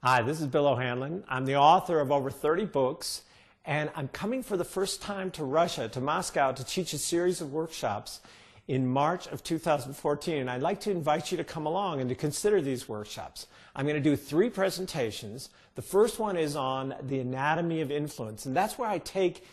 Hi, this is Bill O'Hanlon. I'm the author of over 30 books, and I'm coming for the first time to Russia, to Moscow, to teach a series of workshops in March of 2014. And I'd like to invite you to come along and to consider these workshops. I'm going to do 3 presentations. The first one is on the anatomy of influence, and that's where I take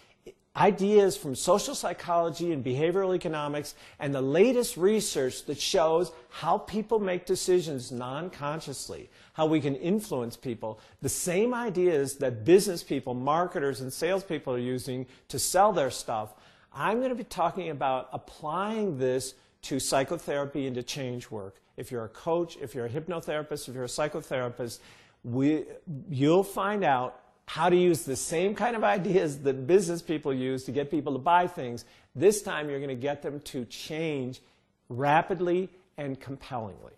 ideas from social psychology and behavioral economics and the latest research that shows how people make decisions non-consciously, how we can influence people. The same ideas that business people, marketers, and salespeople are using to sell their stuff, I'm going to be talking about applying this to psychotherapy and to change work. If you're a coach, if you're a hypnotherapist, if you're a psychotherapist, you'll find out how to use the same kind of ideas that business people use to get people to buy things. This time you're going to get them to change rapidly and compellingly.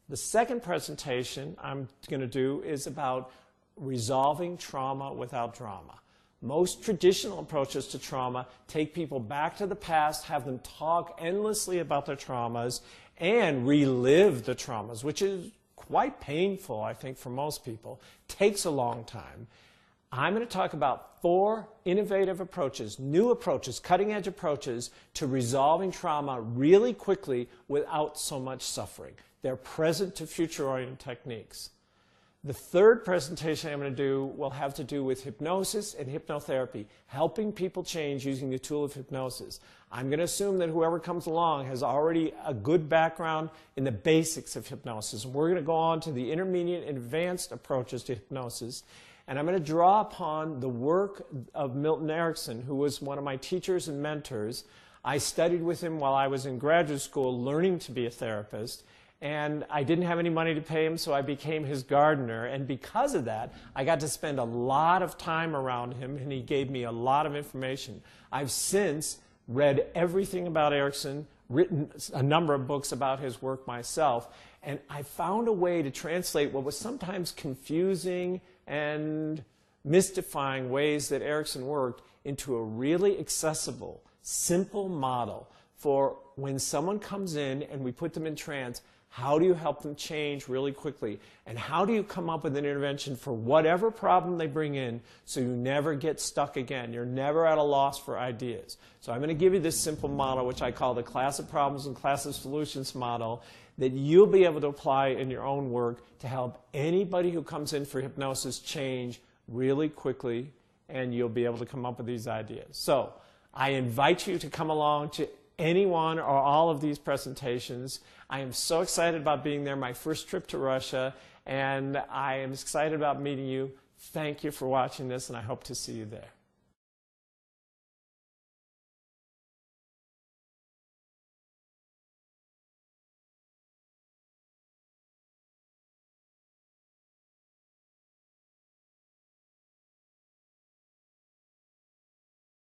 The second presentation I'm going to do is about resolving trauma without drama. Most traditional approaches to trauma take people back to the past, have them talk endlessly about their traumas, and relive the traumas, which is quite painful, I think, for most people. Takes a long time. I'm going to talk about 4 innovative approaches, new approaches, cutting-edge approaches to resolving trauma really quickly without so much suffering. They're present to future-oriented techniques. The third presentation I'm going to do will have to do with hypnosis and hypnotherapy, helping people change using the tool of hypnosis. I'm going to assume that whoever comes along has already a good background in the basics of hypnosis. And we're going to go on to the intermediate and advanced approaches to hypnosis. And I'm going to draw upon the work of Milton Erickson, who was one of my teachers and mentors. I studied with him while I was in graduate school learning to be a therapist. And I didn't have any money to pay him, so I became his gardener. And because of that, I got to spend a lot of time around him, and he gave me a lot of information. I've since read everything about Erickson, written a number of books about his work myself, and I found a way to translate what was sometimes confusing and mystifying ways that Erickson worked into a really accessible, simple model for when someone comes in and we put them in trance. How do you help them change really quickly? And how do you come up with an intervention for whatever problem they bring in so you never get stuck again? You're never at a loss for ideas. So I'm going to give you this simple model, which I call the class of problems and class of solutions model, that you'll be able to apply in your own work to help anybody who comes in for hypnosis change really quickly, and you'll be able to come up with these ideas. So I invite you to come along to any one or all of these presentations. I am so excited about being there, my first trip to Russia, and I am excited about meeting you. Thank you for watching this, and I hope to see you there.